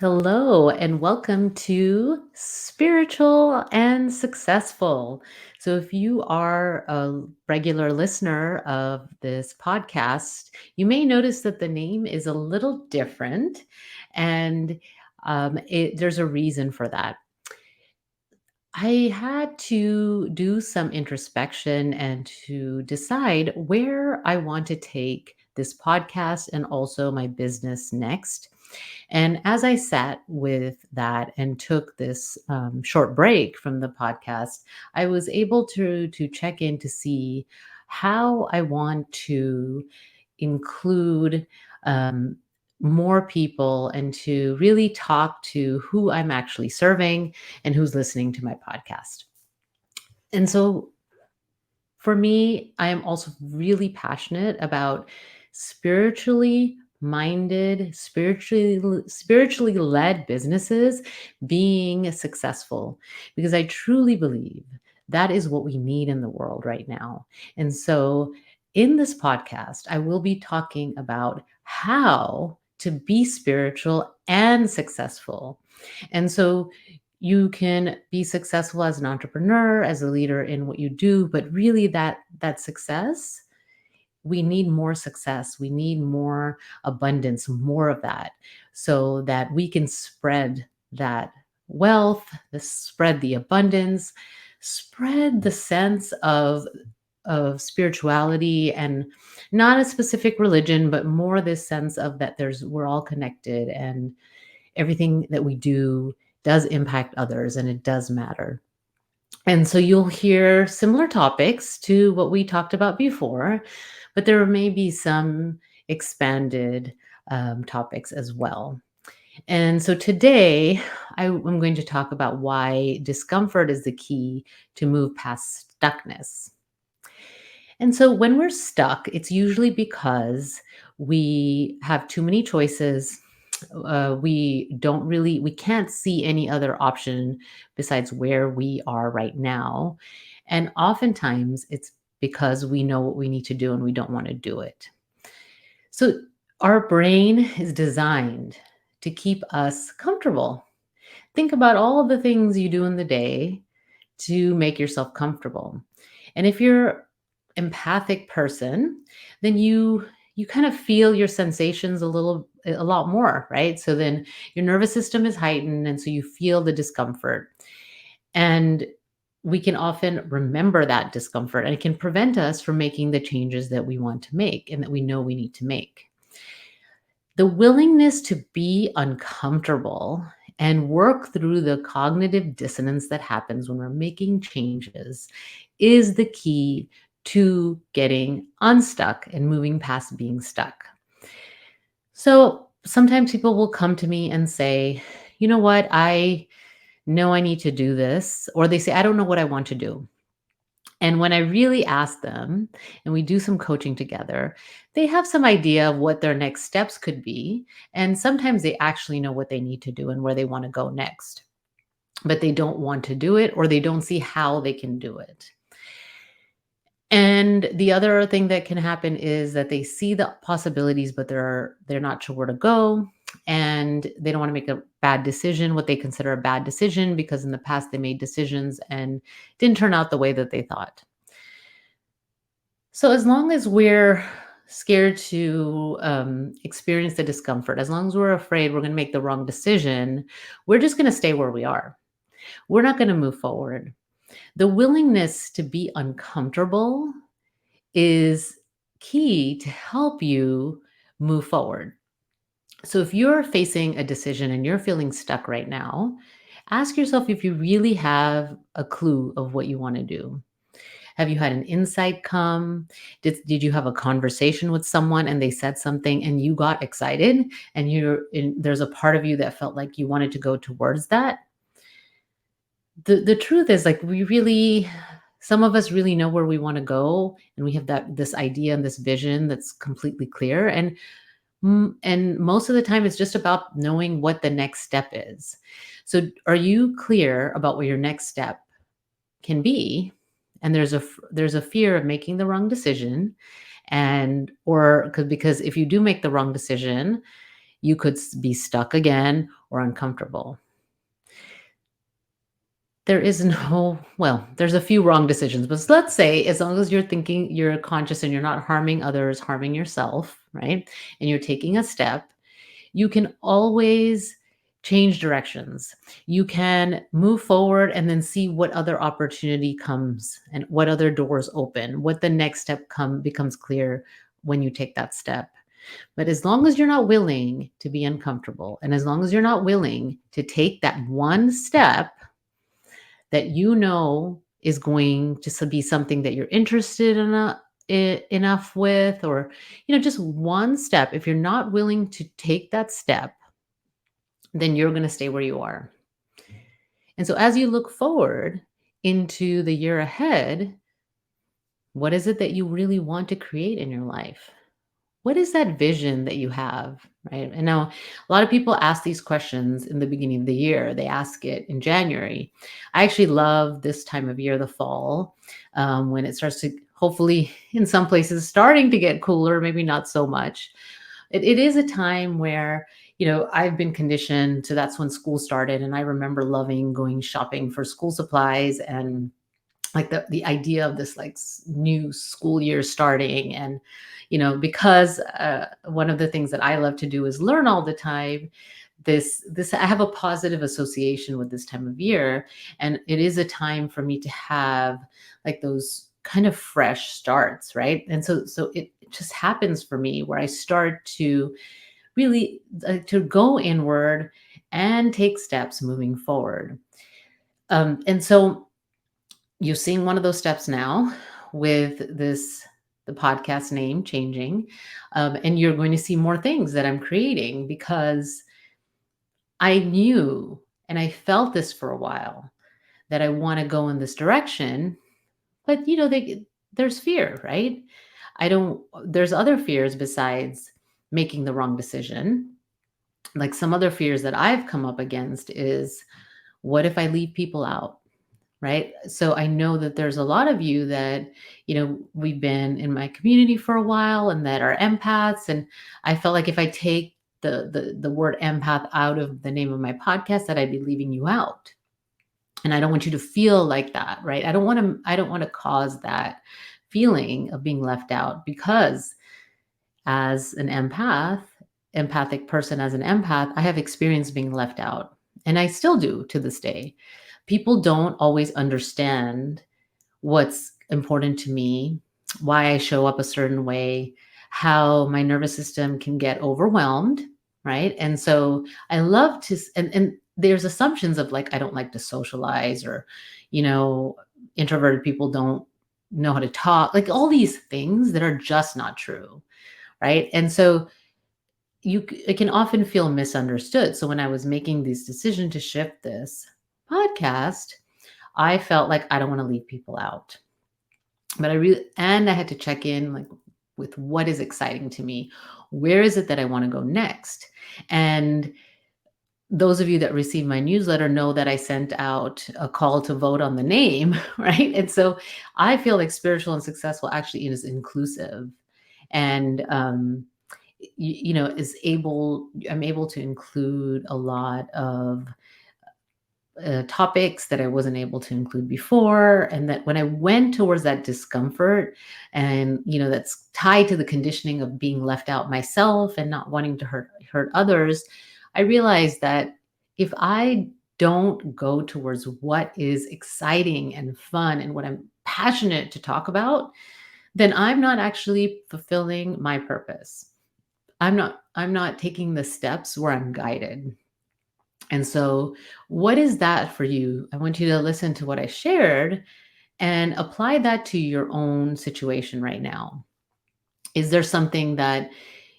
Hello, and welcome to Spiritual and Successful. So, if you are a regular listener of this podcast, you may notice that the name is a little different, and there's a reason for that. I had to do some introspection and to decide where I want to take this podcast and also my business next. And as I sat with that and took this short break from the podcast, I was able to check in to see how I want to include um, more people and to really talk to who I'm actually serving and who's listening to my podcast. And so for me, I am also really passionate about spiritually minded, spiritually led businesses being successful because I truly believe that is what we need in the world right now. And so in this podcast, I will be talking about how to be spiritual and successful. And so you can be successful as an entrepreneur, as a leader in what you do, but really that success, we need more success. We need more abundance, more of that, so that we can spread that wealth, spread the abundance, spread the sense of spirituality and not a specific religion, but more this sense of that we're all connected and everything that we do does impact others and it does matter. And so you'll hear similar topics to what we talked about before, but there may be some expanded topics as well. And so today I'm going to talk about why discomfort is the key to move past stuckness. And so when we're stuck, it's usually because we have too many choices. We can't see any other option besides where we are right now. And oftentimes it's because we know what we need to do and we don't want to do it. So our brain is designed to keep us comfortable. Think about all the things you do in the day to make yourself comfortable. And if you're empathic person, then you kind of feel your sensations a lot more, right? So then your nervous system is heightened and so you feel the discomfort. And we can often remember that discomfort and it can prevent us from making the changes that we want to make and that we know we need to make. The willingness to be uncomfortable and work through the cognitive dissonance that happens when we're making changes is the key to getting unstuck and moving past being stuck. So sometimes people will come to me and say, you know what, I know I need to do this, or they say, I don't know what I want to do. And when I really ask them and we do some coaching together, they have some idea of what their next steps could be. And sometimes they actually know what they need to do and where they want to go next, but they don't want to do it or they don't see how they can do it. And the other thing that can happen is that they see the possibilities, but they're not sure where to go. And they don't want to make a bad decision, what they consider a bad decision, because in the past they made decisions and didn't turn out the way that they thought. So as long as we're scared to experience the discomfort, as long as we're afraid we're going to make the wrong decision, we're just going to stay where we are. We're not going to move forward. The willingness to be uncomfortable is key to help you move forward. So if you're facing a decision and you're feeling stuck right now, ask yourself if you really have a clue of what you want to do. Have you had an insight come? Did you have a conversation with someone and they said something and you got excited and there's a part of you that felt like you wanted to go towards that? The truth is, like, we really, some of us really know where we want to go and we have this idea and this vision that's completely clear, and most of the time it's just about knowing what the next step is. So are you clear about what your next step can be? And there's a fear of making the wrong decision, and or because if you do make the wrong decision, you could be stuck again or uncomfortable. There is no, well, there's a few wrong decisions, but let's say as long as you're thinking, you're conscious and you're not harming others, harming yourself, right? And you're taking a step, you can always change directions. You can move forward and then see what other opportunity comes and what other doors open, what the next step becomes clear when you take that step. But as long as you're not willing to be uncomfortable and as long as you're not willing to take that one step that you know is going to be something that you're interested in enough with, or just one step, if you're not willing to take that step, then you're going to stay where you are. And so as you look forward into the year ahead, what is it that you really want to create in your life? What is that vision that you have, right? And now a lot of people ask these questions in the beginning of the year. They ask it in January. I actually love this time of year, the fall, when it starts to, hopefully in some places, starting to get cooler, maybe not so much. It is a time where, I've been conditioned to, that's when school started. And I remember loving going shopping for school supplies and like the idea of this like new school year starting. And because one of the things that I love to do is learn all the time, this I have a positive association with this time of year, and it is a time for me to have like those kind of fresh starts, right? And so it just happens for me where I start to really to go inward and take steps moving forward. And so you're seeing one of those steps now with the podcast name changing. And you're going to see more things that I'm creating because I knew and I felt this for a while that I want to go in this direction. But, there's fear, right? There's other fears besides making the wrong decision. Like some other fears that I've come up against is, what if I leave people out? Right? So I know that there's a lot of you that, we've been in my community for a while and that are empaths. And I felt like if I take the word empath out of the name of my podcast, that I'd be leaving you out. And I don't want you to feel like that, right? I don't want to cause that feeling of being left out, because as an empathic person, as an empath, I have experienced being left out. And I still do to this day. People don't always understand what's important to me, why I show up a certain way, how my nervous system can get overwhelmed, right? And so I love to, and there's assumptions of like, I don't like to socialize, or, introverted people don't know how to talk, like all these things that are just not true, right? And so it can often feel misunderstood. So when I was making this decision to shift this podcast, I felt like I don't want to leave people out. But I had to check in like with what is exciting to me. Where is it that I want to go next? And those of you that receive my newsletter know that I sent out a call to vote on the name, right? And so I feel like spiritual and successful actually is inclusive. And I'm able to include a lot of topics that I wasn't able to include before. And that when I went towards that discomfort, and that's tied to the conditioning of being left out myself and not wanting to hurt others, I realized that if I don't go towards what is exciting and fun and what I'm passionate to talk about, then I'm not actually fulfilling my purpose. I'm not taking the steps where I'm guided. And so, what is that for you? I want you to listen to what I shared and apply that to your own situation right now. Is there something that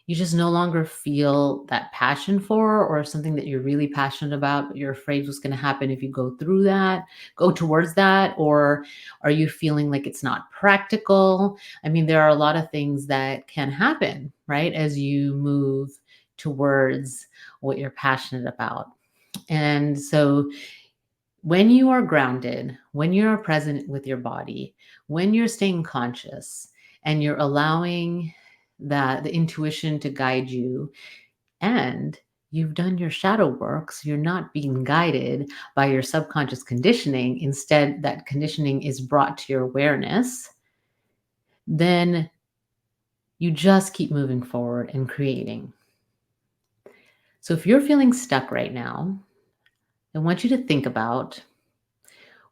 you just no longer feel that passion for, or something that you're really passionate about, but you're afraid what's going to happen if you go towards that? Or are you feeling like it's not practical? I mean, there are a lot of things that can happen, right, as you move towards what you're passionate about. And so when you are grounded, when you're present with your body, when you're staying conscious and you're allowing the intuition to guide you, and you've done your shadow work, so you're not being guided by your subconscious conditioning. Instead, that conditioning is brought to your awareness. Then you just keep moving forward and creating. So if you're feeling stuck right now, I want you to think about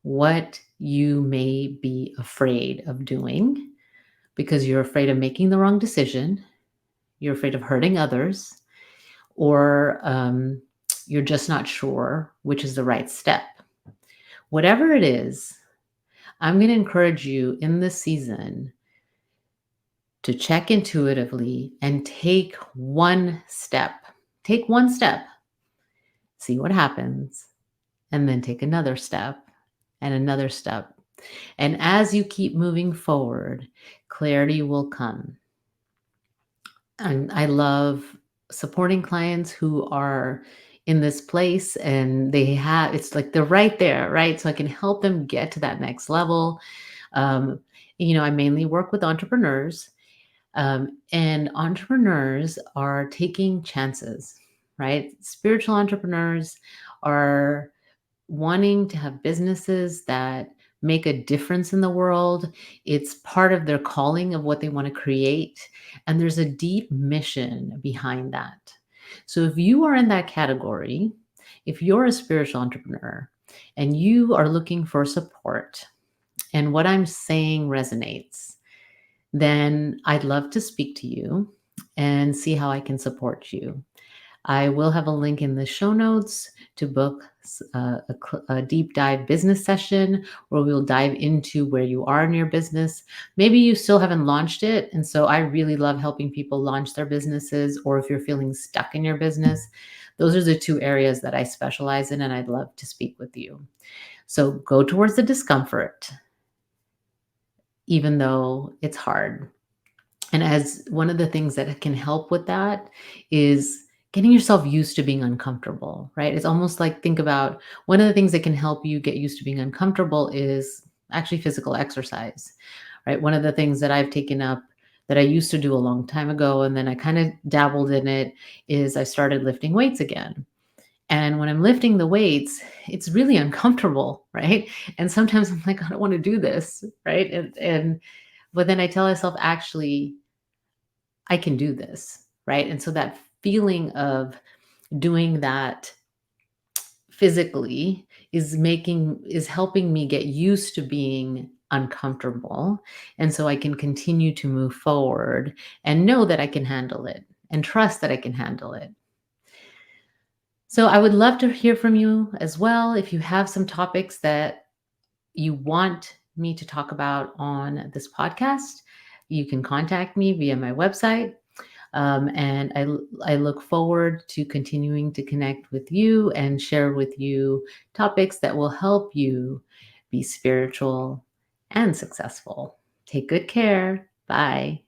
what you may be afraid of doing because you're afraid of making the wrong decision, you're afraid of hurting others, or you're just not sure which is the right step. Whatever it is, I'm going to encourage you in this season to check intuitively and take one step. Take one step, see what happens, and then take another step and another step. And as you keep moving forward, clarity will come. And I love supporting clients who are in this place and it's like they're right there, right? So I can help them get to that next level. Um, I mainly work with entrepreneurs, and entrepreneurs are taking chances, right? Spiritual entrepreneurs are wanting to have businesses that make a difference in the world. It's part of their calling of what they want to create. And there's a deep mission behind that. So if you are in that category, if you're a spiritual entrepreneur and you are looking for support and what I'm saying resonates, then I'd love to speak to you and see how I can support you. I will have a link in the show notes to book a deep dive business session where we'll dive into where you are in your business. Maybe you still haven't launched it. And so I really love helping people launch their businesses, or if you're feeling stuck in your business, those are the two areas that I specialize in, and I'd love to speak with you. So go towards the discomfort, even though it's hard. And as one of the things that can help with that is getting yourself used to being uncomfortable, right? It's almost like think about one of the things that can help you get used to being uncomfortable is actually physical exercise, right? One of the things that I've taken up that I used to do a long time ago and then I kind of dabbled in it is I started lifting weights again. And when I'm lifting the weights, it's really uncomfortable, right? And sometimes I'm like, I don't want to do this, right? And but then I tell myself, actually, I can do this, right? And so that feeling of doing that physically is helping me get used to being uncomfortable. And so I can continue to move forward and know that I can handle it and trust that I can handle it. So I would love to hear from you as well. If you have some topics that you want me to talk about on this podcast, you can contact me via my website. And I look forward to continuing to connect with you and share with you topics that will help you be spiritual and successful. Take good care. Bye.